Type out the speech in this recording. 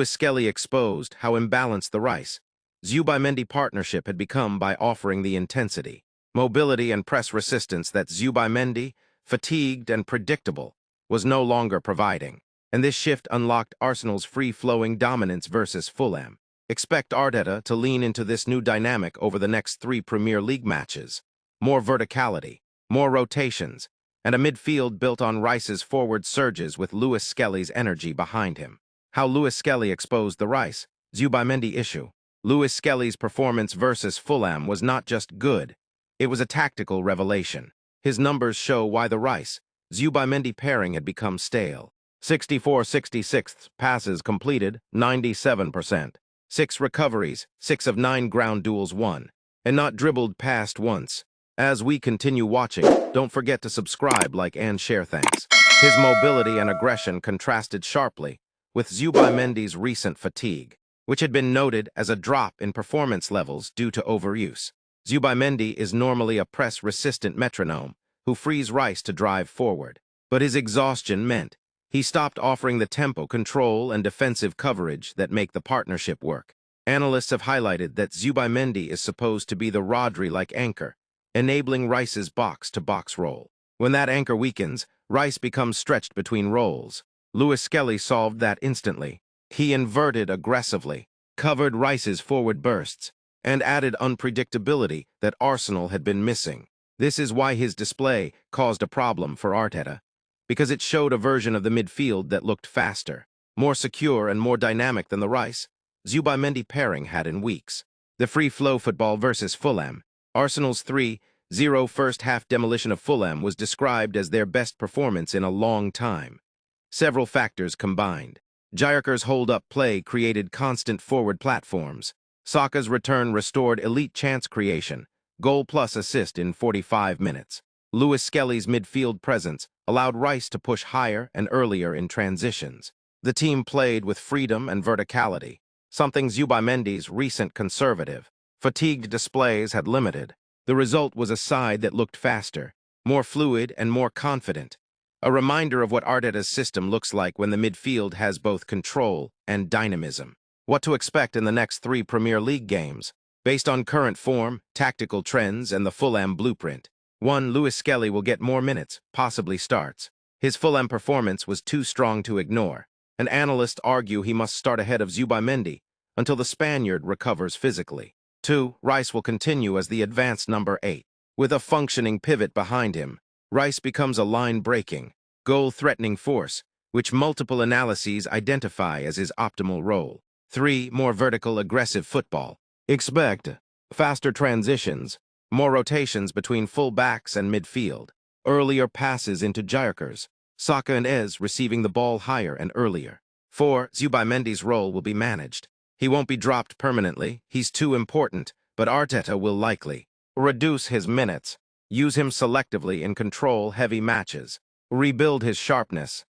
Skelly exposed how imbalanced the Rice-Zubimendi partnership had become by offering the intensity, mobility, and press resistance that Zubimendi, fatigued and predictable, was no longer providing. And this shift unlocked Arsenal's free-flowing dominance versus Fulham. Expect Arteta to lean into this new dynamic over the next 3 Premier League matches. More verticality, more rotations, and a midfield built on Rice's forward surges with Skelly's energy behind him. How Skelly exposed the Rice-Zubimendi issue. Skelly's performance versus Fulham was not just good, it was a tactical revelation. His numbers show why the Rice-Zubimendi pairing had become stale. 64/66 passes completed, 97%. 6 recoveries, 6 of 9 ground duels won, and not dribbled past once. As we continue watching, don't forget to subscribe, like, and share. Thanks. His mobility and aggression contrasted sharply with Zubimendi's recent fatigue, which had been noted as a drop in performance levels due to overuse. Zubimendi is normally a press-resistant metronome who frees Rice to drive forward, but his exhaustion meant he stopped offering the tempo, control, and defensive coverage that make the partnership work. Analysts have highlighted that Zubimendi is supposed to be the Rodri-like anchor, enabling Rice's box-to-box role. When that anchor weakens, Rice becomes stretched between roles. Skelly solved that instantly. He inverted aggressively, covered Rice's forward bursts, and added unpredictability that Arsenal had been missing. This is why his display caused a problem for Arteta, because it showed a version of the midfield that looked faster, more secure, and more dynamic than the Rice-Zubimendi pairing had in weeks. The free-flow football versus Fulham. Arsenal's 3-0 first-half demolition of Fulham was described as their best performance in a long time. Several factors combined. Djerka's hold-up play created constant forward platforms. Saka's return restored elite chance creation, goal plus assist in 45 minutes. Skelly's midfield presence allowed Rice to push higher and earlier in transitions. The team played with freedom and verticality, something Zubimendi's recent conservative, fatigued displays had limited. The result was a side that looked faster, more fluid, and more confident. A reminder of what Arteta's system looks like when the midfield has both control and dynamism. What to expect in the next 3 Premier League games, based on current form, tactical trends, and the Fulham blueprint. 1. Skelly will get more minutes, possibly starts. His Fulham performance was too strong to ignore, and analysts argue he must start ahead of Zubimendi until the Spaniard recovers physically. 2. Rice will continue as the advanced number 8. With a functioning pivot behind him, Rice becomes a line-breaking, goal-threatening force, which multiple analyses identify as his optimal role. 3. More vertical, aggressive football. Expect faster transitions, more rotations between full-backs and midfield, earlier passes into Djerka's, Saka and Ez receiving the ball higher and earlier. 4. Zubimendi's role will be managed. He won't be dropped permanently, he's too important, but Arteta will likely reduce his minutes, use him selectively in control-heavy matches, rebuild his sharpness,